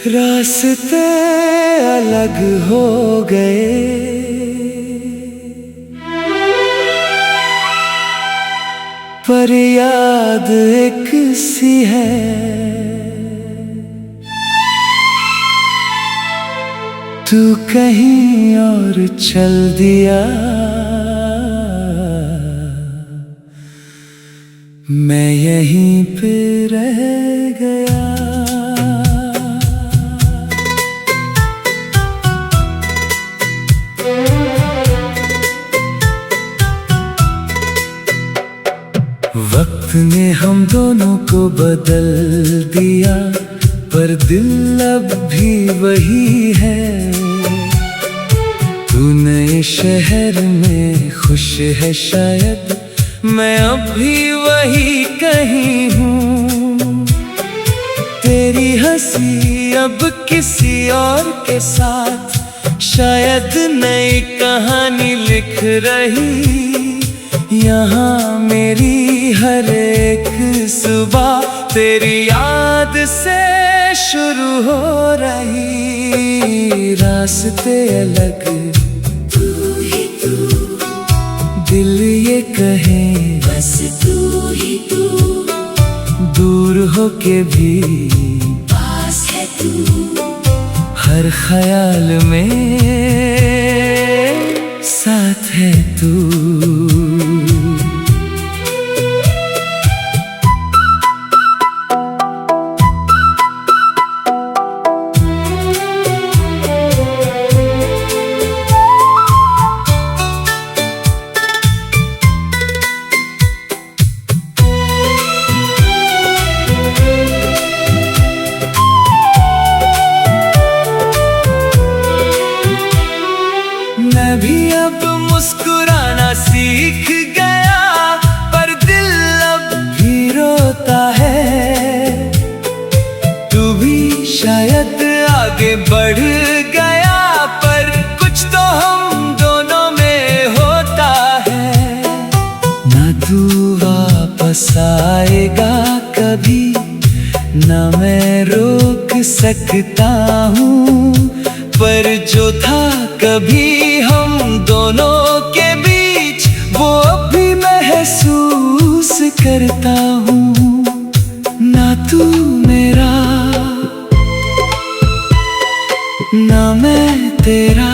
रास्ते अलग हो गए, पर याद एक सी है। तू कहीं और चल दिया, मैं यहीं पे रह गया। वक्त ने हम दोनों को बदल दिया, पर दिल अब भी वही है। तू नए शहर में खुश है शायद, मैं अब भी वही कहीं हूँ। तेरी हंसी अब किसी और के साथ, शायद नई कहानी लिख रही। यहाँ मेरी हर एक सुबह तेरी याद से शुरू हो रही। रास्ते अलग, तू ही तू, दिल ये कहे बस तू ही तू, दूर होके भी पास है तू। हर ख्याल में साथ है तू। मैं भी अब मुस्कुराना सीख गया, पर दिल अब भी रोता है। तू भी शायद आगे बढ़ गया, पर कुछ तो हम दोनों में होता है। ना तू वापस आएगा कभी, ना मैं रोक सकता हूँ, पर जो था कभी हम दोनों के बीच, वो अभी महसूस करता हूँ। ना तू मेरा, ना मैं तेरा।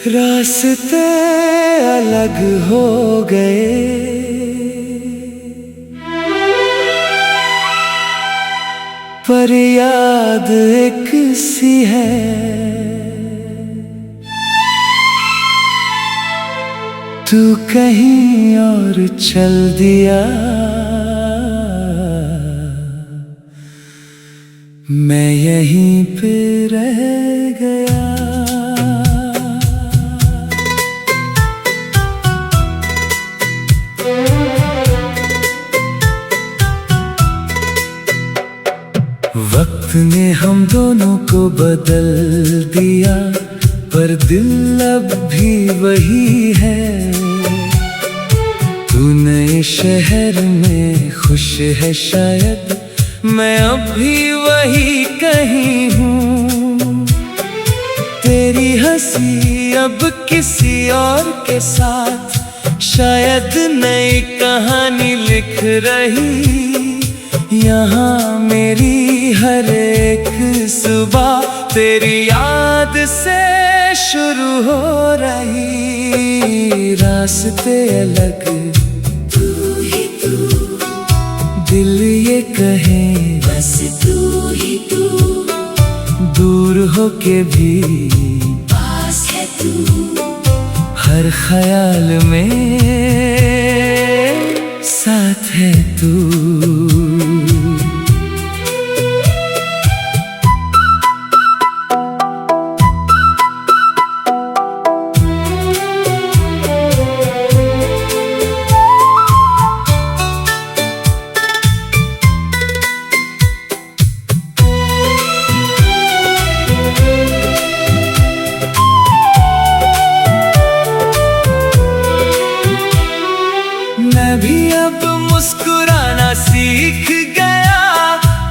रास्ते अलग हो गए, पर याद एक सी है। तू कहीं और चल दिया, मैं यहीं पे रह गया। वक्त ने हम दोनों को बदल दिया, पर दिल अब भी वही है। तू नए शहर में खुश है शायद, मैं अब भी वही कहीं हूँ। तेरी हंसी अब किसी और के साथ, शायद नई कहानी लिख रही। यहाँ मेरी हर एक सुबह तेरी याद से शुरू हो रही। रास्ते अलग तू ही तू, दिल ये कहे बस तू ही तू, दूर हो के भी पास है तू, हर ख्याल में साथ है तू। मैं भी अब मुस्कुराना सीख गया,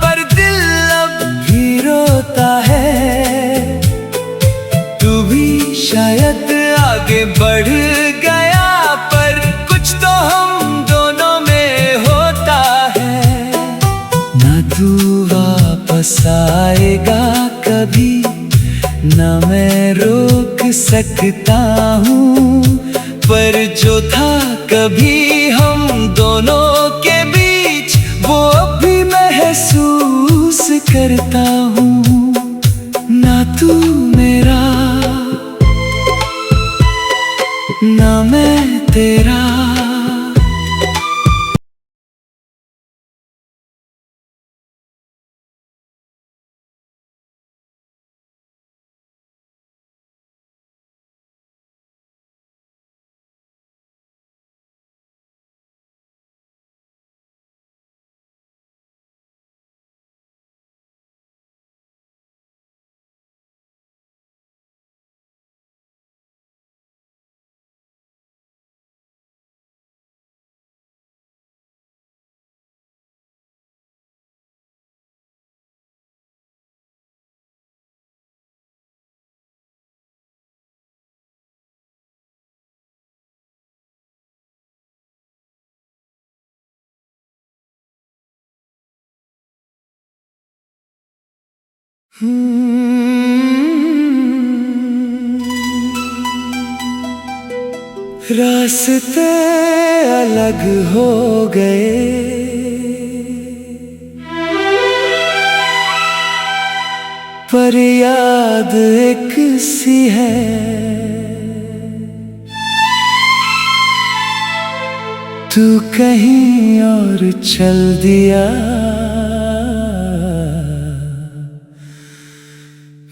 पर दिल अब भी रोता है। तू भी शायद आगे बढ़ गया, पर कुछ तो हम दोनों में होता है। ना तू वापस आएगा कभी, ना मैं रोक सकता हूँ, पर जो था कभी हम दोनों के बीच, वो अभी महसूस करता हूँ। ना तू मेरा, ना मैं तेरा। रास्ते अलग हो गए, पर याद एक सी है। तू कहीं और चल दिया,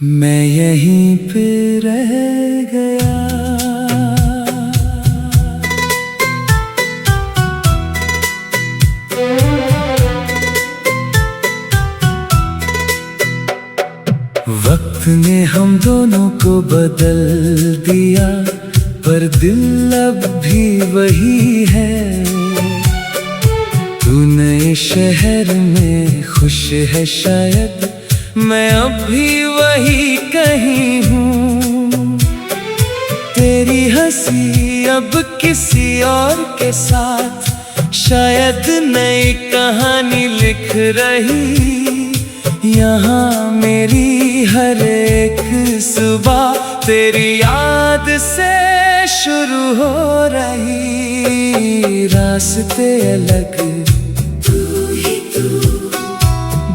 मैं यहीं पे रह गया। वक्त ने हम दोनों को बदल दिया, पर दिल अब भी वही है। तू नए शहर में खुश है शायद, मैं अब भी वही कहीं हूँ। तेरी हंसी अब किसी और के साथ, शायद नई कहानी लिख रही। यहाँ मेरी हर एक सुबह तेरी याद से शुरू हो रही। रास्ते अलग तू ही तू,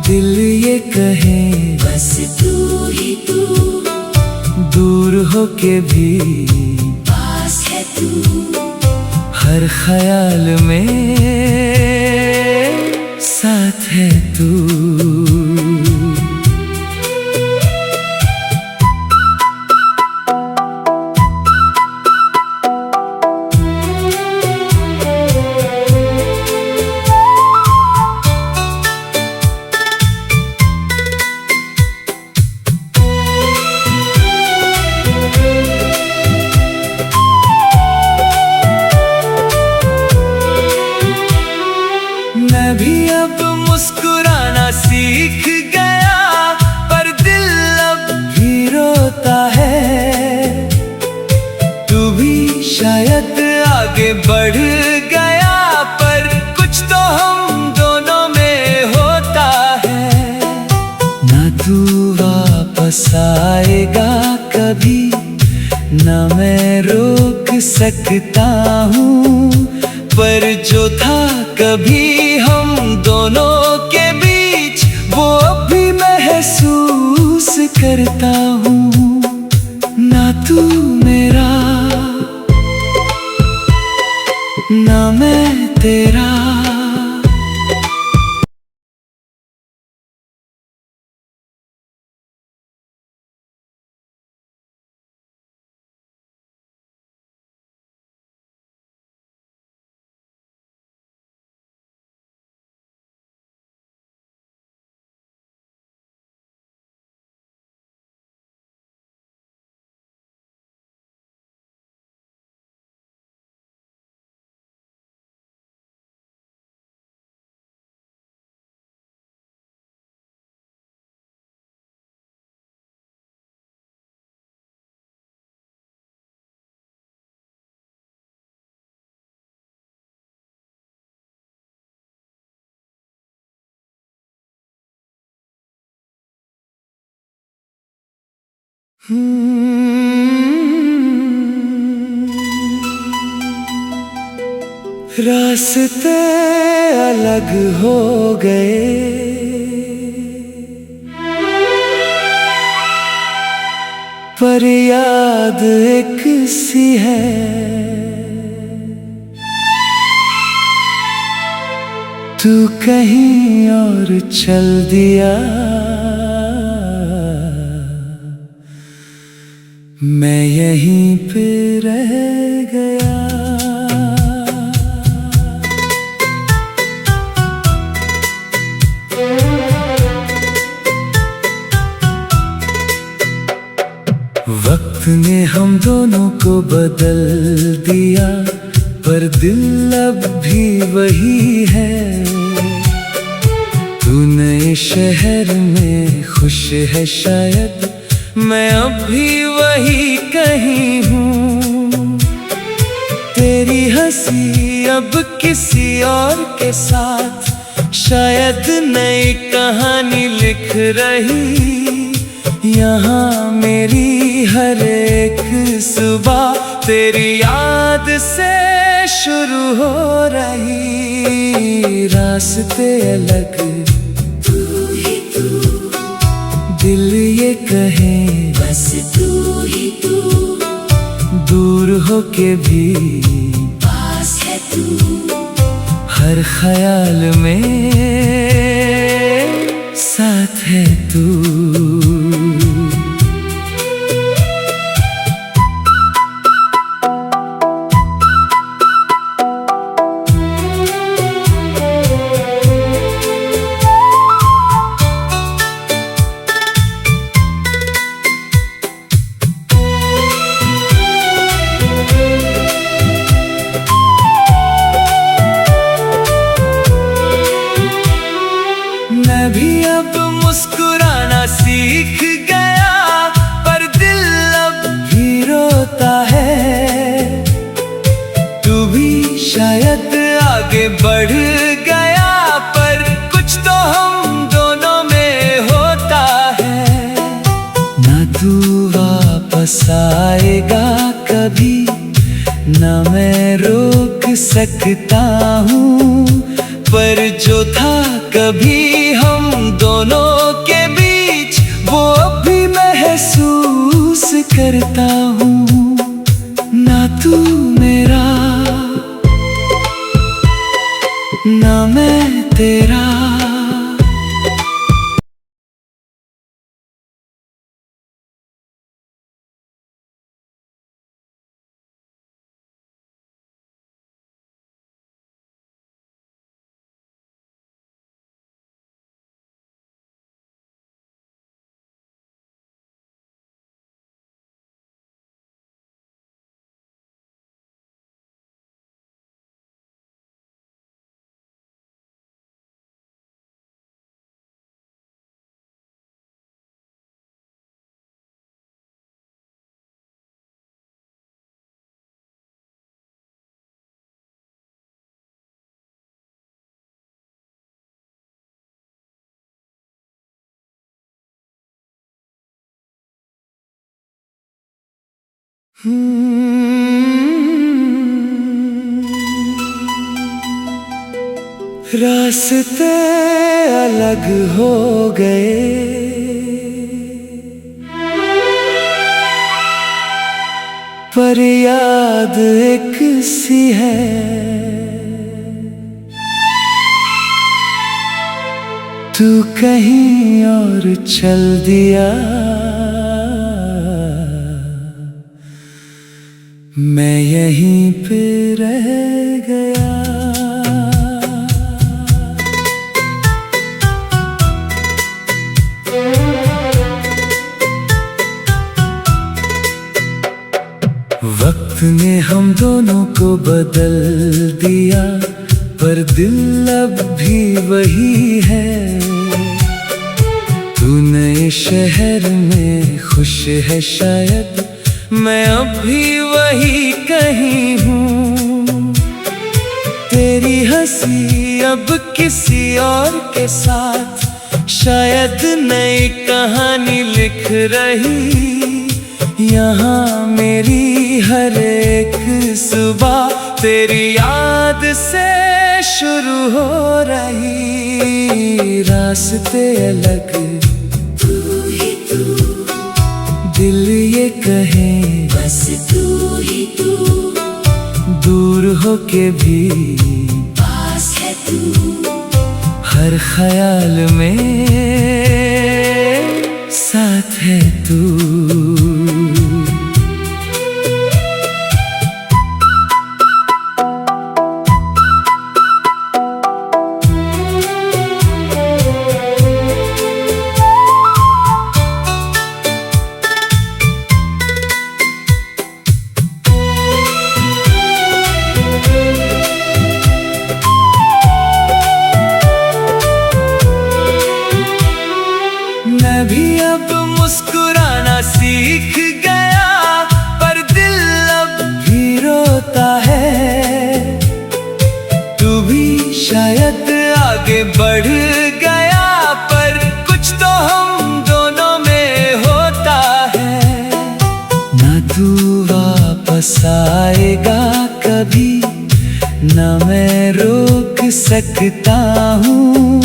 दिल ये कहे बस तू ही तू, दूर हो के भी पास है तू, हर ख्याल में साथ है तू। मैं भी अब मुस्कुराना सीख गया, पर दिल अब भी रोता है। तू भी शायद आगे बढ़ गया, पर कुछ तो हम दोनों में हो सकता हूँ, पर जो था कभी हम दोनों के बीच वो अभी महसूस करता हूँ। ना तू मेरा, ना मैं तेरा। रास्ते अलग हो गए, पर याद एक सी है। तू कहीं और चल दिया, मैं यहीं पे रह गया। वक्त ने हम दोनों को बदल दिया, पर दिल अब भी वही है। तू नए शहर में खुश है शायद, मैं अब भी वही कहीं हूँ। तेरी हंसी अब किसी और के साथ शायद नई कहानी लिख रही। यहाँ मेरी हर एक सुबह तेरी याद से शुरू हो रही। रास्ते अलग, तू ही तू, दिल ये कहे बस तू ही तू, दूर हो के भी पास है तू, हर ख्याल में साथ है तू। मैं भी अब मुस्कुराना सीख गया, पर दिल अब भी रोता है। तू भी शायद आगे बढ़ गया, पर कुछ तो हम दोनों में होता है। ना तू वापस आएगा कभी, ना मैं रोक सकता हूँ, पर जो था कभी हम दोनों के बीच वो अभी महसूस करता हूँ। ना तू मेरा, ना मैं तेरा। रास्ते अलग हो गए, पर याद एक सी है। तू कहीं और चल दिया, मैं यहीं पे रह गया। वक्त ने हम दोनों को बदल दिया, पर दिल अब भी वही है। तू नए शहर में खुश है शायद, मैं अब भी वही कहीं हूँ। तेरी हंसी अब किसी और के साथ, शायद नई कहानी लिख रही। यहाँ मेरी हर एक सुबह तेरी याद से शुरू हो रही। रास्ते अलग, तू ही तू, दिल ये कहे बस तू ही तू, दूर होके भी पास है तू, हर ख्याल में साथ है तू। मैं भी अब मुस्कुराना सीख गया, पर दिल अब भी रोता है। तू भी शायद आगे बढ़ गया, पर कुछ तो हम दोनों में होता है। ना तू वापस आएगा कभी, ना मैं रोक सकता हूँ,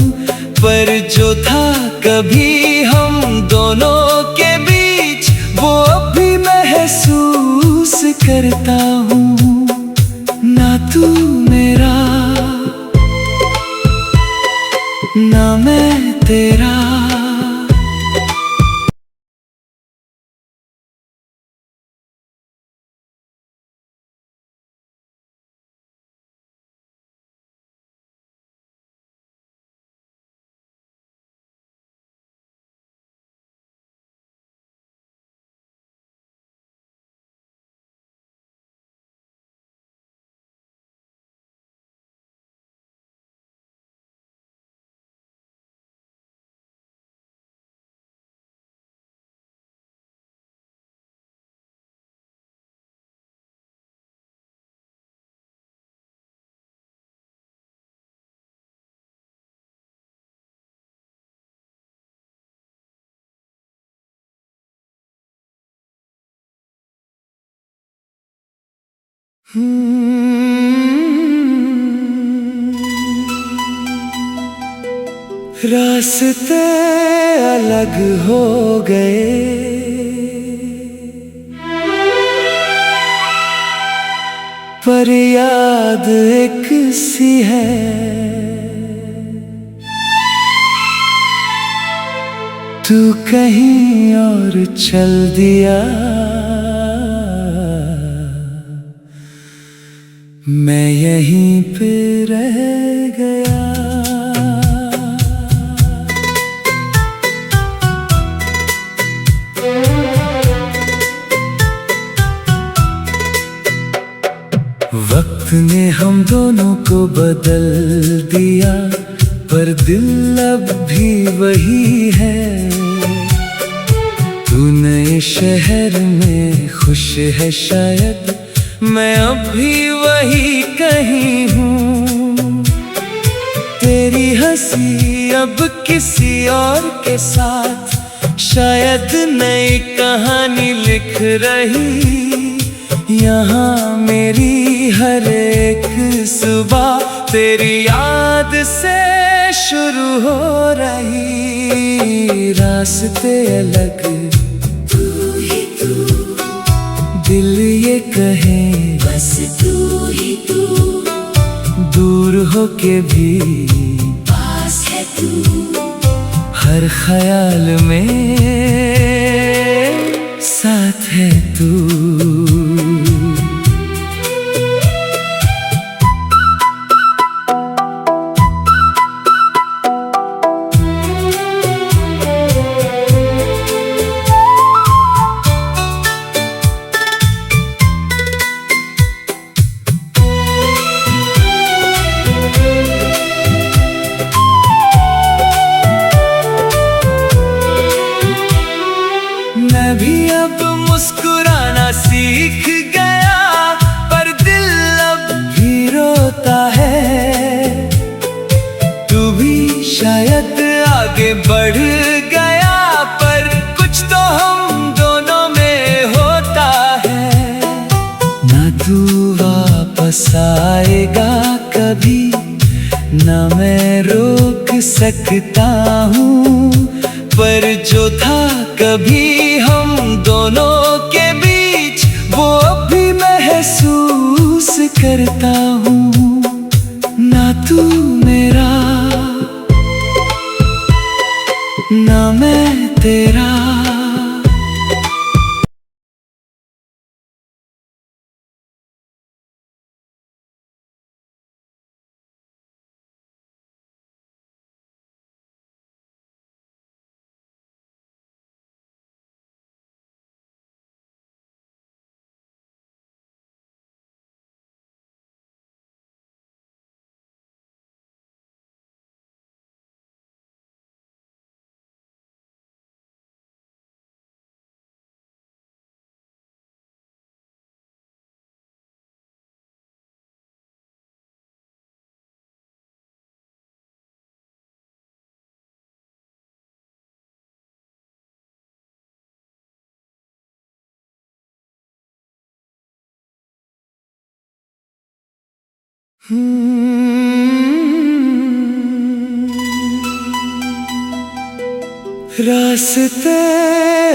पर जो था कभी हम दोनों के बीच, वो अभी महसूस करता हूँ। ना तू मेरा, ना मैं तेरा। रास्ते अलग हो गए, पर याद एक सी है। तू कहीं और चल दिया, मैं यहीं पे रह गया। वक्त ने हम दोनों को बदल दिया, पर दिल अब भी वही है। तू नए शहर में खुश है शायद, मैं अब भी वही कहीं हूँ। तेरी हंसी अब किसी और के साथ, शायद नई कहानी लिख रही। यहाँ मेरी हर एक सुबह तेरी याद से शुरू हो रही। रास्ते अलग तू ही तू, दिल ये कहे बस तू ही तू, दूर हो के भी पास है तू, हर ख्याल में साथ है तू। मैं भी अब मुस्कुराना सीख गया, पर दिल अब भी रोता है। तू भी शायद आगे बढ़ गया, पर कुछ तो हम दोनों में होता है। ना तू वापस आएगा कभी, ना मैं रोक सकता हूँ, पर जो था कभी हम दोनों के बीच, वो अभी महसूस करता हूँ। ना तू मेरा, ना मैं तेरा। रास्ते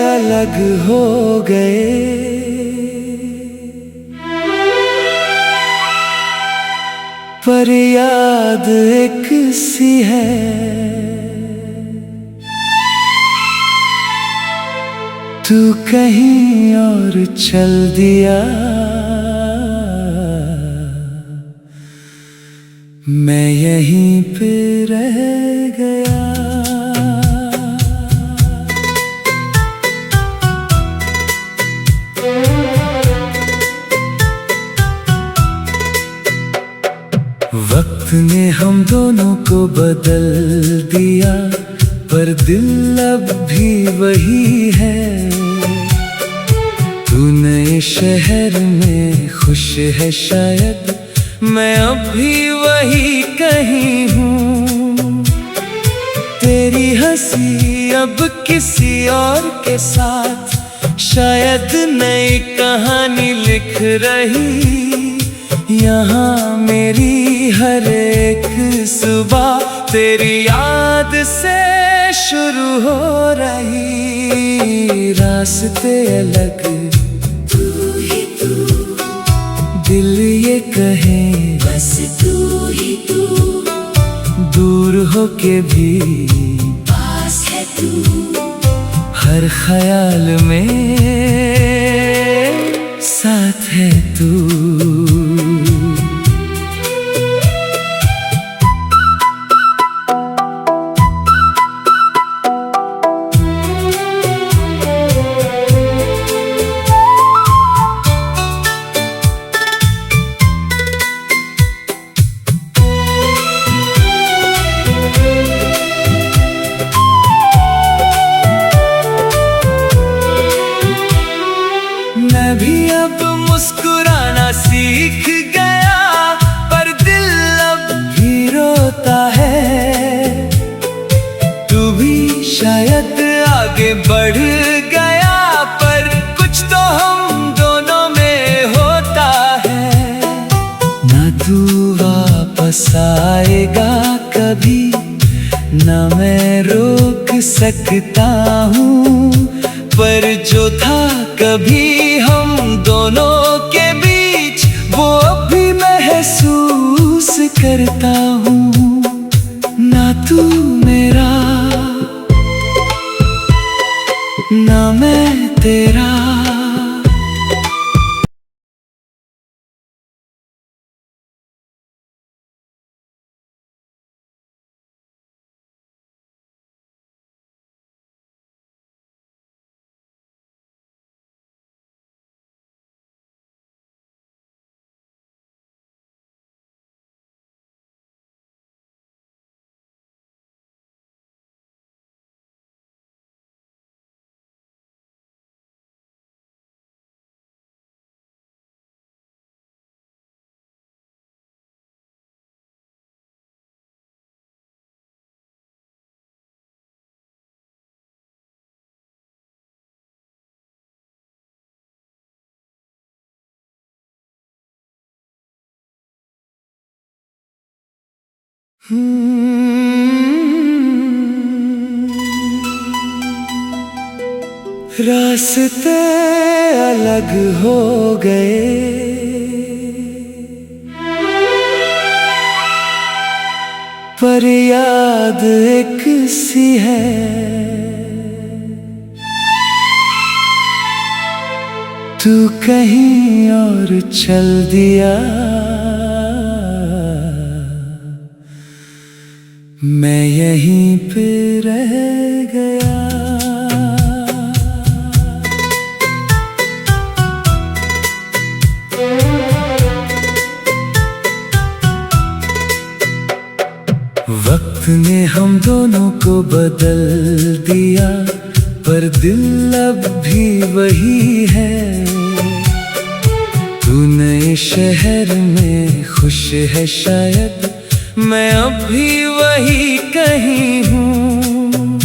अलग हो गए, पर याद एक सी है। तू कहीं और चल दिया, मैं यहीं पे रह गया। वक्त ने हम दोनों को बदल दिया, पर दिल अब भी वही है। तू नए शहर में खुश है शायद, मैं अब भी वही कहीं हूँ। तेरी हंसी अब किसी और के साथ, शायद नई कहानी लिख रही। यहाँ मेरी हर एक सुबह तेरी याद से शुरू हो रही। रास्ते अलग तू ही तू, दिल ये कहे बस तू ही तू, दूर हो के भी पास है तू, हर ख्याल में साथ है तू। मैं भी अब मुस्कुराना सीख गया, पर दिल अब भी रोता है। तू भी शायद आगे बढ़ गया, पर कुछ तो हम दोनों में हो ना मैं रोक सकता हूँ, पर जो था कभी हम दोनों के बीच वो अभी महसूस करता हूँ। ना तू मेरा, ना मैं तेरा। रास्ते अलग हो गए, पर याद एक सी है। तू कहीं और चल दिया, मैं यहीं पे रह गया। वक्त ने हम दोनों को बदल दिया, पर दिल अब भी वही है। तू नए शहर में खुश है शायद, मैं अब भी वही कहीं हूँ।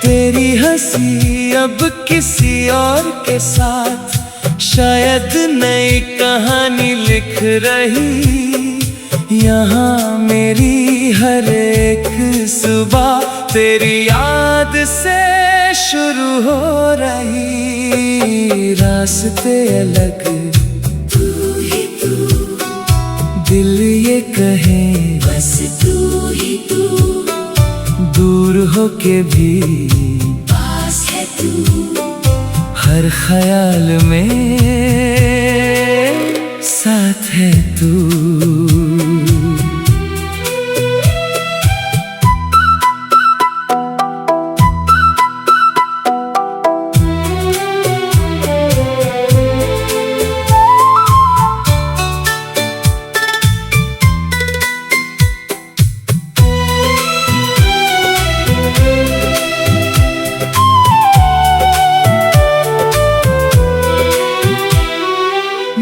तेरी हंसी अब किसी और के साथ शायद नई कहानी लिख रही। यहाँ मेरी हर एक सुबह तेरी याद से शुरू हो रही। रास्ते अलग, तू ही तू, दिल ये कहे बस तू ही तू, दूर हो के भी पास है तू, हर ख्याल में साथ है तू।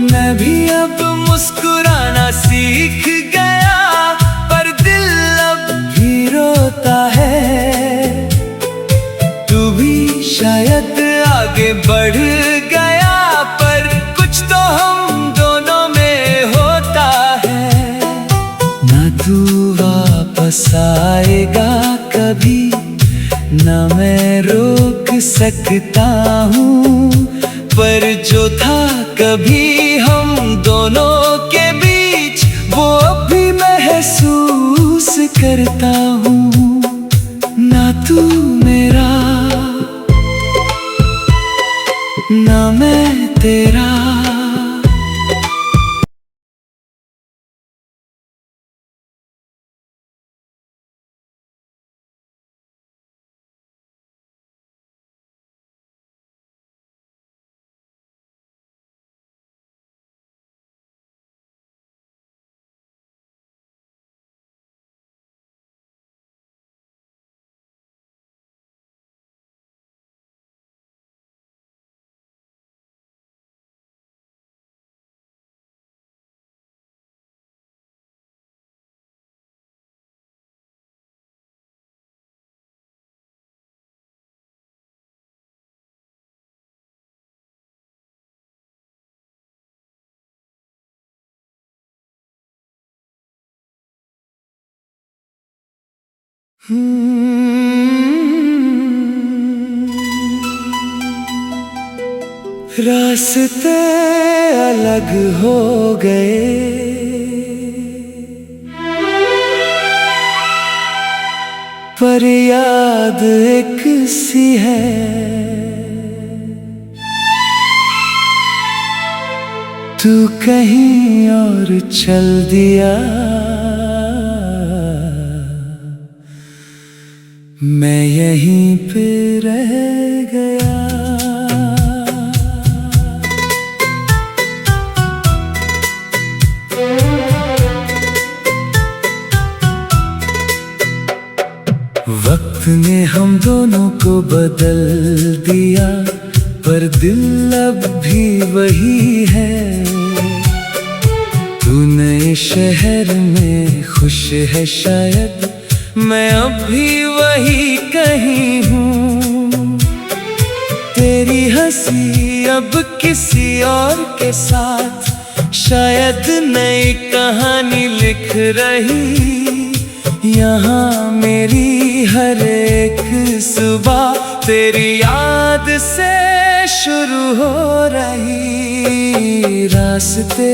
मैं भी अब मुस्कुराना सीख गया, पर दिल अब भी रोता है। तू भी शायद आगे बढ़ गया, पर कुछ तो हम दोनों में होता है। ना तू वापस आएगा कभी, ना मैं रोक सकता हूँ, पर जो था कभी हम दोनों के बीच वो अभी महसूस करता हूँ। ना तू मेरा, ना मैं तेरा। रास्ते अलग हो गए, पर याद एक सी है। तू कहीं और चल दिया, मैं यहीं पे रह गया। वक्त ने हम दोनों को बदल दिया, पर दिल अब भी वही है। तू नए शहर में खुश है शायद, मैं अब भी वही कहीं हूँ। तेरी हंसी अब किसी और के साथ, शायद नई कहानी लिख रही। यहाँ मेरी हर एक सुबह तेरी याद से शुरू हो रही। रास्ते